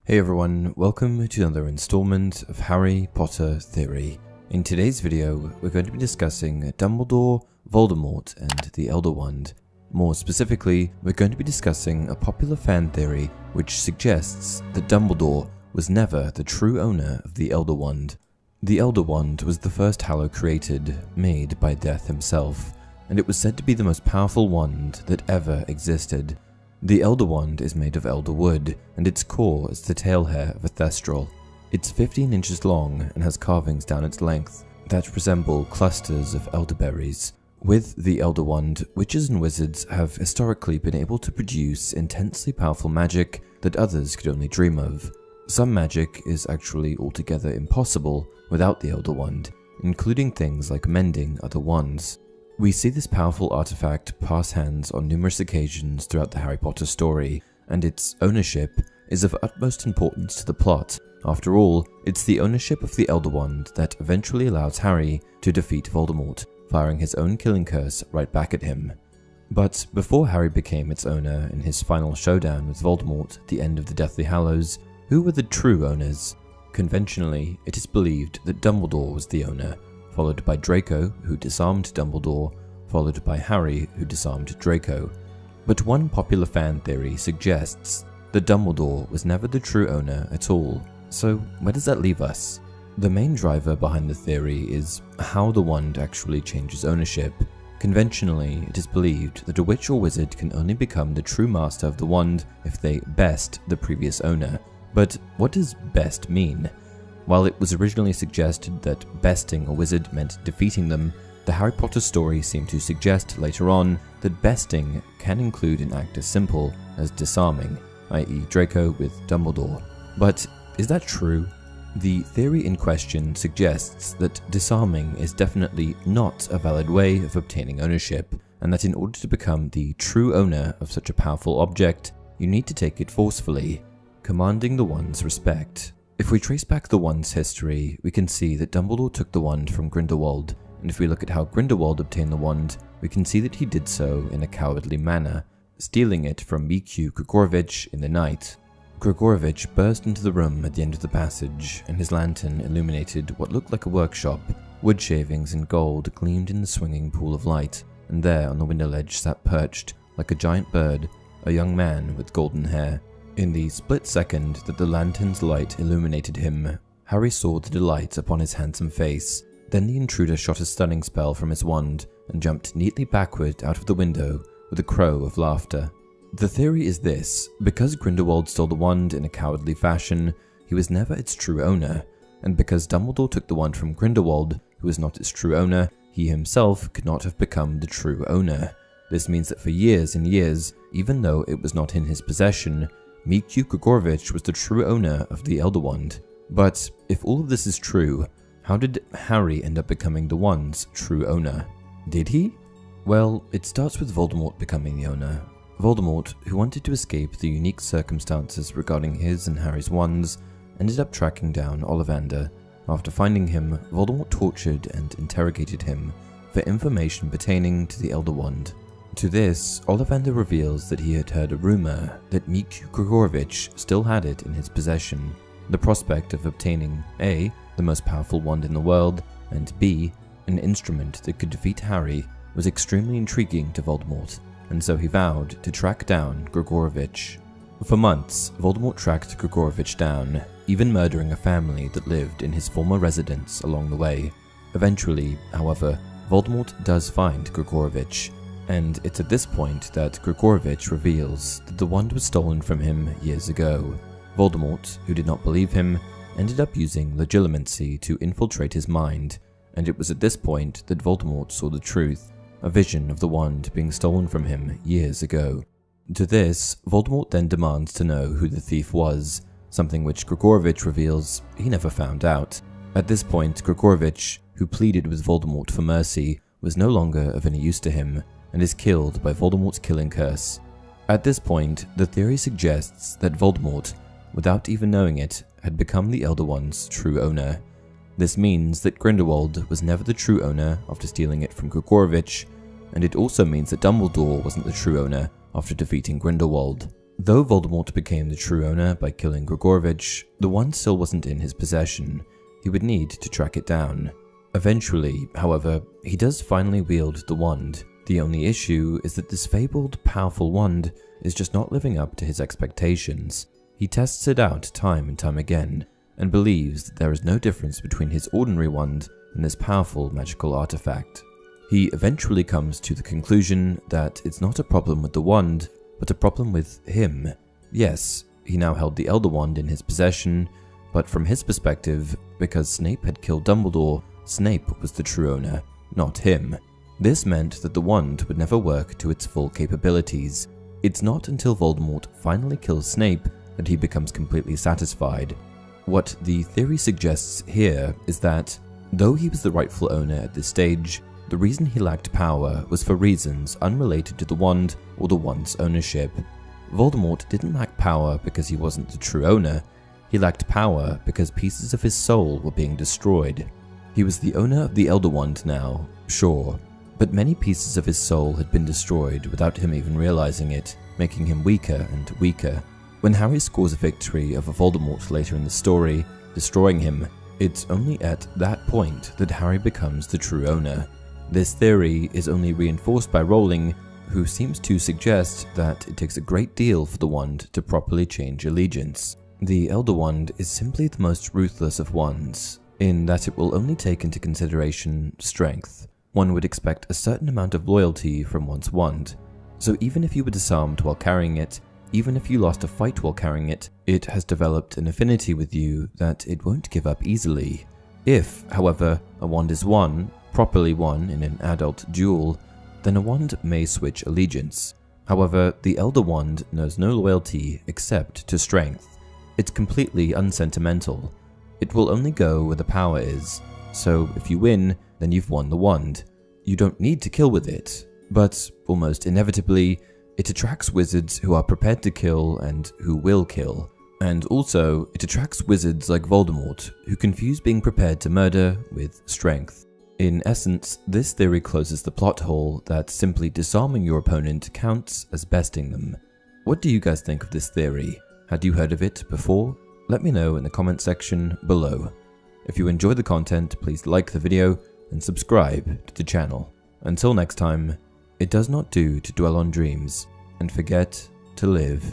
Hey everyone, welcome to another installment of Harry Potter Theory. In today's video, we're going to be discussing Dumbledore, Voldemort, and the Elder Wand. More specifically, we're going to be discussing a popular fan theory which suggests that Dumbledore was never the true owner of the Elder Wand. The Elder Wand was the first Hallow created, made by Death himself, and it was said to be the most powerful wand that ever existed. The Elder Wand is made of elder wood, and its core is the tail hair of a thestral. It's 15 inches long and has carvings down its length that resemble clusters of elderberries. With the Elder Wand, witches and wizards have historically been able to produce intensely powerful magic that others could only dream of. Some magic is actually altogether impossible without the Elder Wand, including things like mending other wands. We see this powerful artifact pass hands on numerous occasions throughout the Harry Potter story, and its ownership is of utmost importance to the plot. After all, it's the ownership of the Elder Wand that eventually allows Harry to defeat Voldemort, firing his own killing curse right back at him. But before Harry became its owner in his final showdown with Voldemort at the end of the Deathly Hallows, who were the true owners? Conventionally, it is believed that Dumbledore was the owner, followed by Draco, who disarmed Dumbledore, followed by Harry, who disarmed Draco. But one popular fan theory suggests that Dumbledore was never the true owner at all. So where does that leave us? The main driver behind the theory is how the wand actually changes ownership. Conventionally, it is believed that a witch or wizard can only become the true master of the wand if they best the previous owner. But what does best mean? While it was originally suggested that besting a wizard meant defeating them, the Harry Potter story seemed to suggest later on that besting can include an act as simple as disarming, i.e. Draco with Dumbledore. But is that true? The theory in question suggests that disarming is definitely not a valid way of obtaining ownership, and that in order to become the true owner of such a powerful object, you need to take it forcefully, commanding the wand's respect. If we trace back the wand's history, we can see that Dumbledore took the wand from Grindelwald, and if we look at how Grindelwald obtained the wand, we can see that he did so in a cowardly manner, stealing it from Miku Gregorovich in the night. Gregorovich burst into the room at the end of the passage, and his lantern illuminated what looked like a workshop. Wood shavings and gold gleamed in the swinging pool of light, and there on the window ledge sat perched, like a giant bird, a young man with golden hair. In the split second that the lantern's light illuminated him, Harry saw the delight upon his handsome face. Then the intruder shot a stunning spell from his wand and jumped neatly backward out of the window with a crow of laughter. The theory is this: because Grindelwald stole the wand in a cowardly fashion, he was never its true owner, and because Dumbledore took the wand from Grindelwald, who was not its true owner, he himself could not have become the true owner. This means that for years and years, even though it was not in his possession, Miku Gregorovich was the true owner of the Elder Wand. But if all of this is true, how did Harry end up becoming the wand's true owner? Did he? Well, it starts with Voldemort becoming the owner. Voldemort, who wanted to escape the unique circumstances regarding his and Harry's wands, ended up tracking down Ollivander. After finding him, Voldemort tortured and interrogated him for information pertaining to the Elder Wand. To this, Ollivander reveals that he had heard a rumor that Miku Gregorovich still had it in his possession. The prospect of obtaining A, the most powerful wand in the world, and B, an instrument that could defeat Harry, was extremely intriguing to Voldemort, and so he vowed to track down Gregorovich. For months, Voldemort tracked Gregorovich down, even murdering a family that lived in his former residence along the way. Eventually, however, Voldemort does find Gregorovich, and it's at this point that Gregorovich reveals that the wand was stolen from him years ago. Voldemort, who did not believe him, ended up using legilimency to infiltrate his mind, and it was at this point that Voldemort saw the truth, a vision of the wand being stolen from him years ago. To this, Voldemort then demands to know who the thief was, something which Gregorovich reveals he never found out. At this point, Gregorovich, who pleaded with Voldemort for mercy, was no longer of any use to him, and is killed by Voldemort's killing curse. At this point, the theory suggests that Voldemort, without even knowing it, had become the Elder Wand's true owner. This means that Grindelwald was never the true owner after stealing it from Gregorovich, and it also means that Dumbledore wasn't the true owner after defeating Grindelwald. Though Voldemort became the true owner by killing Gregorovich, the wand still wasn't in his possession. He would need to track it down. Eventually, however, he does finally wield the wand. The only issue is that this fabled, powerful wand is just not living up to his expectations. He tests it out time and time again, and believes that there is no difference between his ordinary wand and this powerful magical artifact. He eventually comes to the conclusion that it's not a problem with the wand, but a problem with him. Yes, he now held the Elder Wand in his possession, but from his perspective, because Snape had killed Dumbledore, Snape was the true owner, not him. This meant that the wand would never work to its full capabilities. It's not until Voldemort finally kills Snape that he becomes completely satisfied. What the theory suggests here is that, though he was the rightful owner at this stage, the reason he lacked power was for reasons unrelated to the wand or the wand's ownership. Voldemort didn't lack power because he wasn't the true owner. He lacked power because pieces of his soul were being destroyed. He was the owner of the Elder Wand now, sure, but many pieces of his soul had been destroyed without him even realizing it, making him weaker and weaker. When Harry scores a victory over Voldemort later in the story, destroying him, it's only at that point that Harry becomes the true owner. This theory is only reinforced by Rowling, who seems to suggest that it takes a great deal for the wand to properly change allegiance. The Elder Wand is simply the most ruthless of wands, in that it will only take into consideration strength. One would expect a certain amount of loyalty from one's wand, so even if you were disarmed while carrying it, even if you lost a fight while carrying it, it has developed an affinity with you that it won't give up easily. If, however, a wand is won, properly won in an adult duel, then a wand may switch allegiance. However, the Elder Wand knows no loyalty except to strength. It's completely unsentimental. It will only go where the power is, so if you win, then you've won the wand. You don't need to kill with it, but almost inevitably, it attracts wizards who are prepared to kill and who will kill. And also, it attracts wizards like Voldemort, who confuse being prepared to murder with strength. In essence, this theory closes the plot hole that simply disarming your opponent counts as besting them. What do you guys think of this theory? Had you heard of it before? Let me know in the comment section below. If you enjoy the content, please like the video and subscribe to the channel. Until next time, it does not do to dwell on dreams and forget to live.